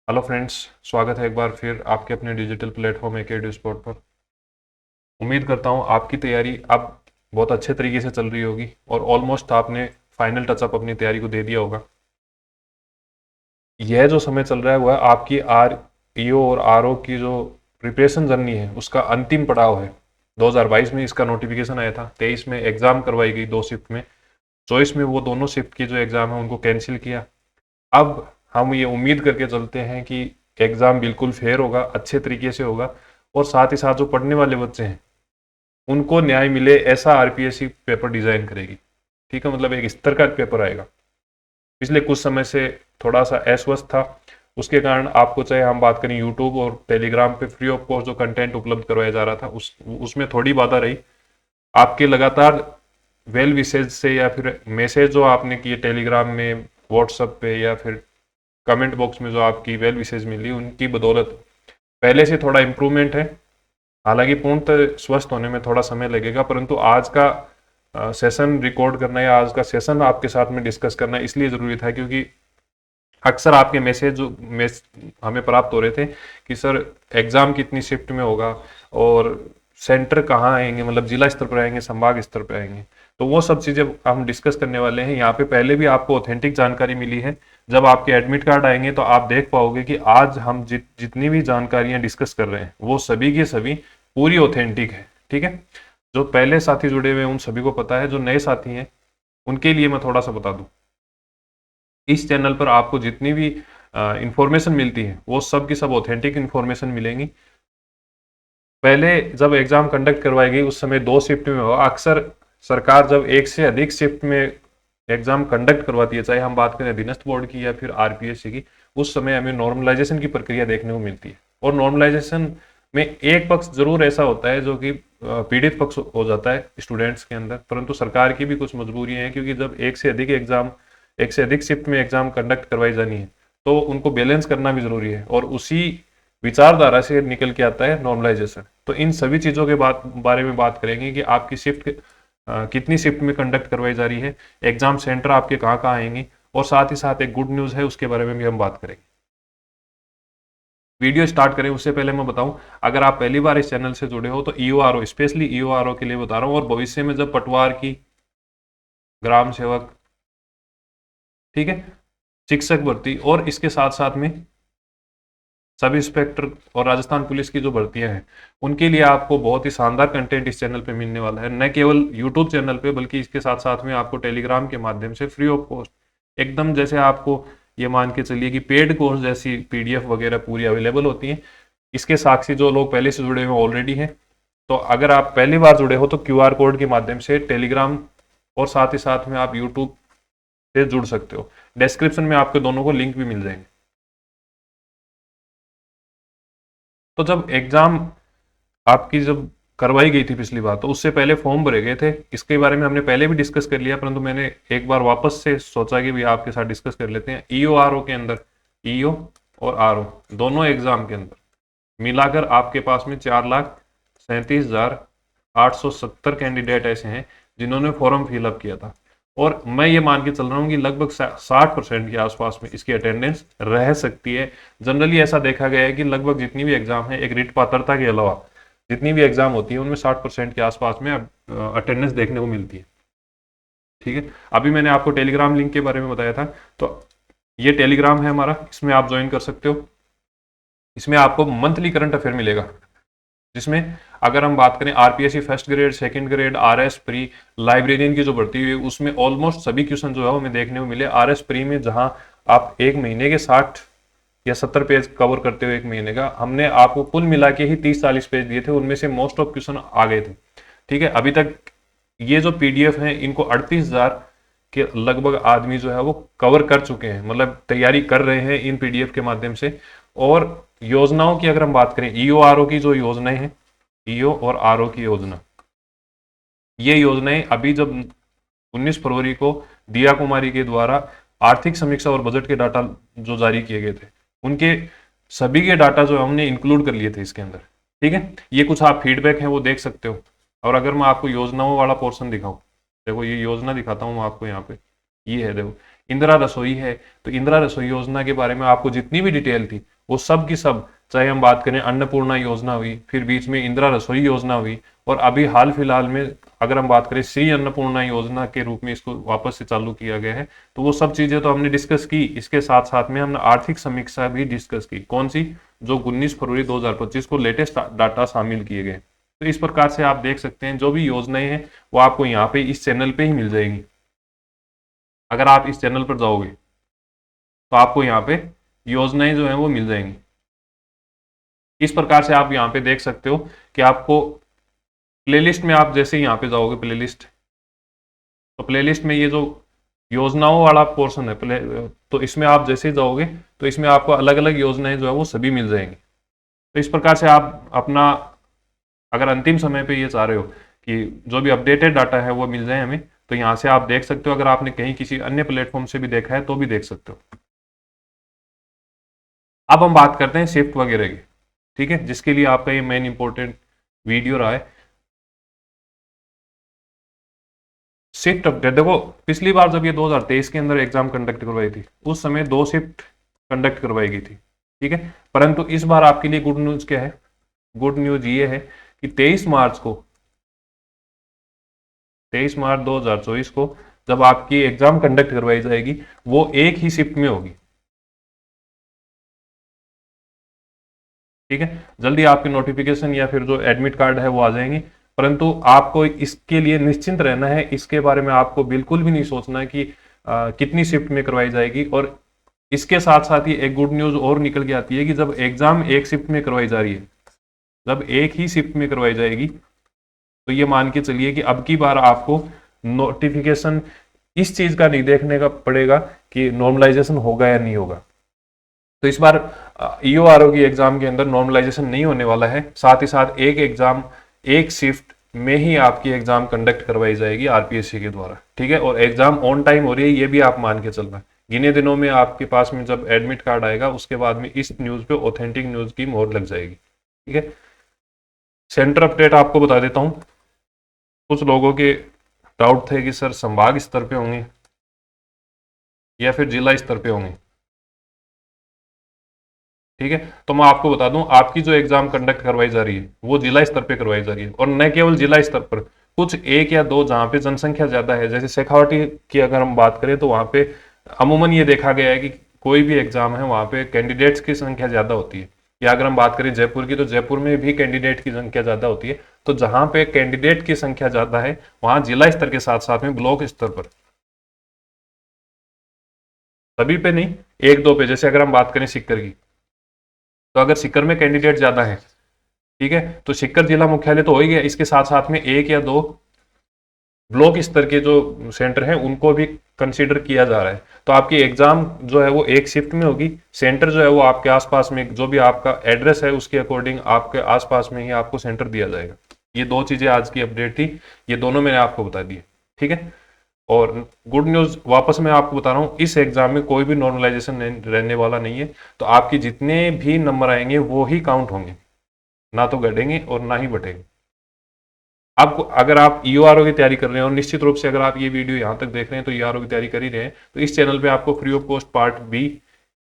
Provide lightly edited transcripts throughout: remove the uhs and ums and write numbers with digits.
Hello friends, स्वागत है एक बार फिर आपके अपने डिजिटल प्लेटफॉर्म एकेडमी स्पॉट पर। उम्मीद करता हूँ आपकी तैयारी अब बहुत अच्छे तरीके से चल रही होगी और ऑलमोस्ट आपने फाइनल टचअप अपनी तैयारी को दे दिया होगा। यह जो समय चल रहा है वह आपकी आर ईओ और आरओ की जो प्रिपरेशन जर्नी है उसका अंतिम पड़ाव है। 2022 में इसका नोटिफिकेशन आया था, 23 में एग्ज़ाम करवाई गई 2 शिफ्ट में, 24 में वो दोनों शिफ्ट की जो एग्ज़ाम है उनको कैंसिल किया। अब हम ये उम्मीद करके चलते हैं कि एग्ज़ाम बिल्कुल फेयर होगा, अच्छे तरीके से होगा और साथ ही साथ जो पढ़ने वाले बच्चे हैं उनको न्याय मिले ऐसा आरपीएससी पेपर डिज़ाइन करेगी। ठीक है, मतलब एक स्तर का पेपर आएगा। पिछले कुछ समय से थोड़ा सा अस्वस्थ था, उसके कारण आपको चाहे हम बात करें यूट्यूब और टेलीग्राम पे फ्री ऑफ कॉस्ट जो कंटेंट उपलब्ध करवाया जा रहा था उसमें थोड़ी बाधा रही। आपके लगातार वेल विशेज से या फिर मैसेज जो आपने किए टेलीग्राम में, व्हाट्सएप पे या फिर कमेंट बॉक्स में जो आपकी वेल विशेज मिली उनकी बदौलत पहले से थोड़ा इम्प्रूवमेंट है। हालांकि पूर्णतः स्वस्थ होने में थोड़ा समय लगेगा, परंतु आज का सेशन रिकॉर्ड करना या आज का सेशन आपके साथ में डिस्कस करना इसलिए ज़रूरी था क्योंकि अक्सर आपके मैसेज जो हमें प्राप्त हो रहे थे कि सर एग्ज़ाम कितनी शिफ्ट में होगा और सेंटर कहाँ आएंगे, मतलब जिला स्तर पर आएंगे, संभाग स्तर पर आएंगे। तो वो सब चीज़ें हम डिस्कस करने वाले हैं यहाँ पे। पहले भी आपको ऑथेंटिक जानकारी मिली है, जब आपके एडमिट कार्ड आएंगे तो आप देख पाओगे कि आज हम जितनी भी जानकारियाँ डिस्कस कर रहे हैं वो सभी की सभी पूरी ऑथेंटिक है। ठीक है, जो पहले साथी जुड़े हुए हैं उन सभी को पता है, जो नए साथी हैं उनके लिए मैं थोड़ा सा बता दूं। इस चैनल पर आपको जितनी भी इंफॉर्मेशन मिलती है वो सब की सब ऑथेंटिक इंफॉर्मेशन मिलेंगी। पहले जब एग्जाम कंडक्ट करवाई गई उस समय 2 शिफ्ट में हुआ। अक्सर सरकार जब एक से अधिक शिफ्ट में एग्जाम कंडक्ट करवाती है, चाहे हम बात करें अधीनस्थ बोर्ड की या फिर आरपीएससी की, उस समय हमें नॉर्मलाइजेशन की प्रक्रिया देखने को मिलती है। और नॉर्मलाइजेशन में एक पक्ष जरूर ऐसा होता है जो कि पीड़ित पक्ष हो जाता है स्टूडेंट्स के अंदर, परंतु सरकार की भी कुछ मजबूरियां हैं क्योंकि जब एक से अधिक शिफ्ट में एग्जाम कंडक्ट करवाई जानी है तो उनको बैलेंस करना भी जरूरी है और उसी विचारधारा से निकल के आता है नॉर्मलाइजेशन। तो इन सभी चीज़ों के बारे में बात करेंगे कि आपकी शिफ्ट कितनी शिफ्ट में कंडक्ट करवाई जा रही है, एग्जाम सेंटर आपके कहाँ कहाँ आएंगे, और साथ ही साथ एक गुड न्यूज़ है उसके बारे में भी हम बात करेंगे। वीडियो स्टार्ट करें उससे पहले मैं बताऊं, अगर आप पहली बार इस चैनल से जुड़े हो तो ईओआरओ, स्पेशली ईओआरओ के लिए बता रहा हूं, और भविष्य में जब पटवार की, ग्राम सेवक, ठीक है, शिक्षक भर्ती और इसके साथ साथ में सब इंस्पेक्टर और राजस्थान पुलिस की जो भर्तियां हैं उनके लिए आपको बहुत ही शानदार कंटेंट इस चैनल पे मिलने वाला है। न केवल यूट्यूब चैनल पे बल्कि इसके साथ साथ में आपको टेलीग्राम के माध्यम से फ्री ऑफ कॉस्ट, एकदम जैसे आपको ये मान के चलिए कि पेड कोर्स जैसी पीडीएफ वगैरह पूरी अवेलेबल होती हैं। इसके साक्षी जो लोग पहले से जुड़े हुए ऑलरेडी हैं, तो अगर आप पहली बार जुड़े हो तो क्यूआर कोड के माध्यम से टेलीग्राम और साथ ही साथ में आप यूट्यूब से जुड़ सकते हो। डिस्क्रिप्शन में आपको दोनों को लिंक भी मिल जाएंगे। तो जब एग्जाम आपकी जब करवाई गई थी पिछली बार तो उससे पहले फॉर्म भरे गए थे, इसके बारे में हमने पहले भी डिस्कस कर लिया, परंतु मैंने एक बार वापस से सोचा कि भी आपके साथ डिस्कस कर लेते हैं। ईओ आरओ के अंदर, ईओ और आरओ दोनों एग्जाम के अंदर मिलाकर आपके पास में 4,37,870 कैंडिडेट ऐसे हैं जिन्होंने फॉर्म फिलअप किया था। और मैं ये मान के चल रहा हूँ कि लगभग 60% के आसपास में इसकी अटेंडेंस रह सकती है। जनरली ऐसा देखा गया है कि लगभग जितनी भी एग्जाम है, एक रिट पात्रता के अलावा जितनी भी एग्जाम होती है उनमें 60% के आसपास में अटेंडेंस देखने को मिलती है। ठीक है, अभी मैंने आपको टेलीग्राम लिंक के बारे में बताया था, तो ये टेलीग्राम है हमारा, इसमें आप ज्वाइन कर सकते हो। इसमें आपको मंथली करंट अफेयर मिलेगा, जिसमें अगर हम बात करें RPSC first grade, second grade, RS pre, librarian की जो भर्ती हुई उसमें ऑलमोस्ट सभी क्वेश्चन जो है हमें देखने को मिले। आरएस प्री में जहां आप एक महीने के 60 या 70 पेज कवर करते हुए एक महीने का, हमने आपको कुल मिला के ही 30-40 पेज दिए थे, उनमें से मोस्ट ऑफ क्वेश्चन आ गए थे। ठीक है, अभी तक ये जो पीडीएफ है इनको 38,000 के लगभग आदमी जो है वो कवर कर चुके हैं, मतलब तैयारी कर रहे हैं इन पीडीएफ के माध्यम से। और योजनाओं की अगर हम बात करें, ईओ आरओ की जो योजनाएं हैं, ईओ और आरओ की योजना, ये योजनाएं अभी जब 19 फरवरी को दिया कुमारी के द्वारा आर्थिक समीक्षा और बजट के डाटा जो जारी किए गए थे उनके सभी के डाटा जो हमने इंक्लूड कर लिए थे इसके अंदर। ठीक है, ये कुछ आप फीडबैक है वो देख सकते हो। और अगर मैं आपको योजनाओं वाला पोर्शन दिखाऊं, देखो ये योजना दिखाता हूं आपको यहाँ पे, ये है देखो, इंदिरा रसोई है, तो इंदिरा रसोई योजना के बारे में आपको जितनी भी डिटेल थी वो सब की सब, चाहे हम बात करें अन्नपूर्णा योजना हुई, फिर बीच में इंदिरा रसोई योजना हुई, और अभी हाल फिलहाल में अगर हम बात करें श्री अन्नपूर्णा योजना के रूप में इसको वापस से चालू किया गया है, तो वो सब चीजें तो हमने डिस्कस की। इसके साथ साथ में हमने आर्थिक समीक्षा भी डिस्कस की। कौन सी? जो 19 फरवरी 2025 को लेटेस्ट डाटा शामिल किए गए। तो इस प्रकार से आप देख सकते हैं जो भी योजनाएं हैं वो आपको यहाँ पे इस चैनल पे ही मिल जाएंगी। अगर आप इस चैनल पर जाओगे तो आपको यहाँ पे योजनाएं जो है वो मिल जाएंगी। इस प्रकार से आप यहाँ पे देख सकते हो कि आपको प्लेलिस्ट में, आप जैसे यहाँ पे जाओगे प्लेलिस्ट, तो प्लेलिस्ट में ये जो योजनाओं वाला पोर्शन है तो इसमें आप जैसे ही जाओगे तो इसमें आपको अलग अलग योजनाएं जो है वो सभी मिल जाएंगी। तो इस प्रकार से आप अपना, अगर अंतिम समय पे ये चाह रहे हो कि जो भी अपडेटेड डाटा है वो मिल जाए हमें, तो यहाँ से आप देख सकते हो। अगर आपने कहीं किसी अन्य प्लेटफॉर्म से भी देखा है तो भी देख सकते हो। अब हम बात करते हैं शिफ्ट वगैरह की, ठीक है, जिसके लिए आपका ये मेन इंपॉर्टेंट वीडियो रहा है। शिफ्ट अपडेट देखो, पिछली बार जब ये 2023 के अंदर एग्जाम कंडक्ट करवाई थी उस समय 2 शिफ्ट कंडक्ट करवाई गई थी, ठीक है। परंतु इस बार आपके लिए गुड न्यूज क्या है? गुड न्यूज ये है कि 23 मार्च 2024 को जब आपकी एग्जाम कंडक्ट करवाई जाएगी वो एक ही शिफ्ट में होगी, ठीक है। जल्दी आपके नोटिफिकेशन या फिर जो एडमिट कार्ड है वो आ जाएंगे। परंतु आपको इसके लिए निश्चिंत रहना है, इसके बारे में आपको बिल्कुल भी नहीं सोचना है कि कितनी शिफ्ट में करवाई जाएगी। और इसके साथ साथ ही एक गुड न्यूज और निकल के आती है कि जब एग्जाम एक शिफ्ट में करवाई जा रही है, जब एक ही शिफ्ट में करवाई जाएगी, तो ये मान के चलिए कि अब की बार आपको नोटिफिकेशन इस चीज का नहीं देखने का पड़ेगा कि नॉर्मलाइजेशन होगा या नहीं होगा। तो इस बार ईओआरओ की एग्जाम के अंदर नॉर्मलाइजेशन नहीं होने वाला है। साथ ही साथ एक एग्जाम एक शिफ्ट में ही आपकी एग्जाम कंडक्ट करवाई जाएगी आरपीएससी के द्वारा, ठीक है। और एग्जाम ऑन टाइम हो रही है ये भी आप मान के चलना। गिने दिनों में आपके पास में जब एडमिट कार्ड आएगा उसके बाद में इस न्यूज पे ऑथेंटिक न्यूज की मोहर लग जाएगी, ठीक है। सेंटर अपडेट आपको बता देता हूं। कुछ लोगों के डाउट थे कि सर संभाग स्तर पे होंगे या फिर जिला स्तर पे होंगे, ठीक है। तो मैं आपको बता दूं, आपकी जो एग्जाम कंडक्ट करवाई जा रही है वो जिला स्तर पे करवाई जा रही है। और न केवल जिला स्तर पर, कुछ एक या दो जहां पे जनसंख्या ज्यादा है, जैसे शेखावाटी की अगर हम बात करें तो वहां पे अमूमन ये देखा गया है कि कोई भी एग्जाम है वहां पे कैंडिडेट्स की संख्या ज्यादा होती है। या अगर हम बात करें जयपुर की, तो जयपुर में भी कैंडिडेट की संख्या ज्यादा होती है। तो जहां पे कैंडिडेट की संख्या ज्यादा है वहां जिला स्तर के साथ साथ में ब्लॉक स्तर पर, सभी पे नहीं, एक दो पे, जैसे अगर हम बात करें सिक्कर की, तो अगर सिक्कर में कैंडिडेट ज्यादा है, ठीक है, तो सिक्कर जिला मुख्यालय तो हो ही गया, इसके साथ साथ में एक या दो ब्लॉक स्तर के जो सेंटर हैं उनको भी कंसीडर किया जा रहा है। तो आपकी एग्जाम जो है वो एक शिफ्ट में होगी। सेंटर जो है वो आपके आसपास में, जो भी आपका एड्रेस है उसके अकॉर्डिंग आपके आसपास में ही आपको सेंटर दिया जाएगा। ये दो चीजें आज की अपडेट थी, ये दोनों मैंने आपको बता दी, ठीक है। और गुड न्यूज वापस मैं आपको बता रहा हूँ, इस एग्जाम में कोई भी नॉर्मलाइजेशन रहने वाला नहीं है। तो आपके जितने भी नंबर आएंगे वो ही काउंट होंगे, ना तो घटेंगे और ना ही बढ़ेंगे। आपको, अगर आप ईओआरओ की तैयारी कर रहे हैं और निश्चित रूप से अगर आप ये वीडियो यहाँ तक देख रहे हैं तो ईओआरओ की तैयारी कर ही रहे हैं, तो इस चैनल पे आपको free of cost part B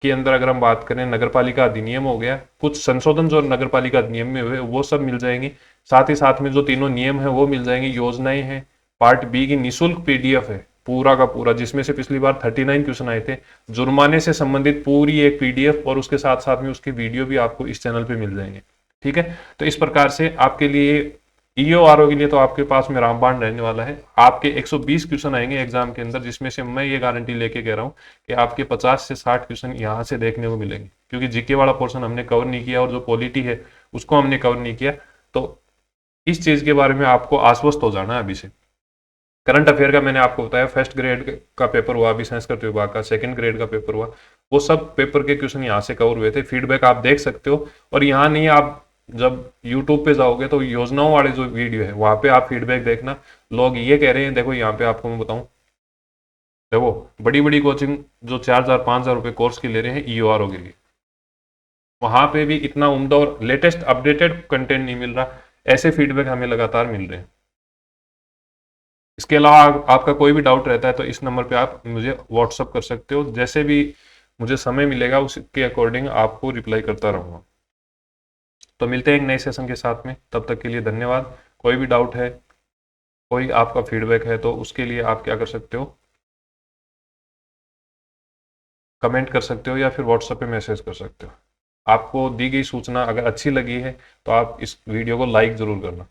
के अंदर अगर हम बात करें, नगरपालिका अधिनियम हो गया, कुछ संशोधन जो नगरपालिका अधिनियम में हुए वो सब मिल जाएंगे। साथ ही साथ में जो तीनों नियम है वो मिल जाएंगे, योजनाएं हैं, पार्ट बी की निःशुल्क पीडीएफ है पूरा का पूरा, जिसमें से पिछली बार 39 क्वेश्चन आए थे, जुर्माने से संबंधित पूरी एक पीडीएफ, और उसके साथ साथ में उसकी वीडियो भी आपको इस चैनल पे मिल जाएंगे, ठीक है। तो इस प्रकार से आपके लिए ईओआरओ के लिए तो आपके पास में रामबाण रहने वाला है। आपके 120 क्वेश्चन आएंगे एग्जाम के अंदर, जिसमें से मैं ये गारंटी लेके कह रहा हूँ कि आपके 50 से 60 क्वेश्चन यहाँ से देखने को मिलेंगे, क्योंकि जीके वाला पोर्शन हमने कवर नहीं किया और जो पॉलिटी है उसको हमने कवर नहीं किया। तो इस चीज के बारे में आपको आश्वस्त हो जाना है अभी से। करंट अफेयर का मैंने आपको बताया, फर्स्ट ग्रेड का पेपर हुआ, अभी संस्कृत विभाग का सेकंड ग्रेड का पेपर हुआ, वो सब पेपर के क्वेश्चन यहाँ से कवर हुए थे। फीडबैक आप देख सकते हो। और यहाँ नहीं, आप जब YouTube पे जाओगे तो योजनाओं वाले जो वीडियो है वहां पे आप फीडबैक देखना। लोग ये कह रहे हैं, देखो यहाँ पे आपको मैं बताऊं, देखो बड़ी बड़ी कोचिंग जो 4,000 5,000 रुपए कोर्स के ले रहे हैं ईओआरओ के लिए, वहां पे भी इतना उम्दा और लेटेस्ट अपडेटेड कंटेंट नहीं मिल रहा। ऐसे फीडबैक हमें लगातार मिल रहे हैं। इसके अलावा आपका कोई भी डाउट रहता है तो इस नंबर पे आप मुझे व्हाट्सअप कर सकते हो। जैसे भी मुझे समय मिलेगा उसके अकॉर्डिंग आपको रिप्लाई करता रहूँगा। तो मिलते हैं एक नए सेशन के साथ में, तब तक के लिए धन्यवाद। कोई भी डाउट है, कोई आपका फीडबैक है तो उसके लिए आप क्या कर सकते हो, कमेंट कर सकते हो या फिर व्हाट्सएप पे मैसेज कर सकते हो। आपको दी गई सूचना अगर अच्छी लगी है तो आप इस वीडियो को लाइक ज़रूर करना।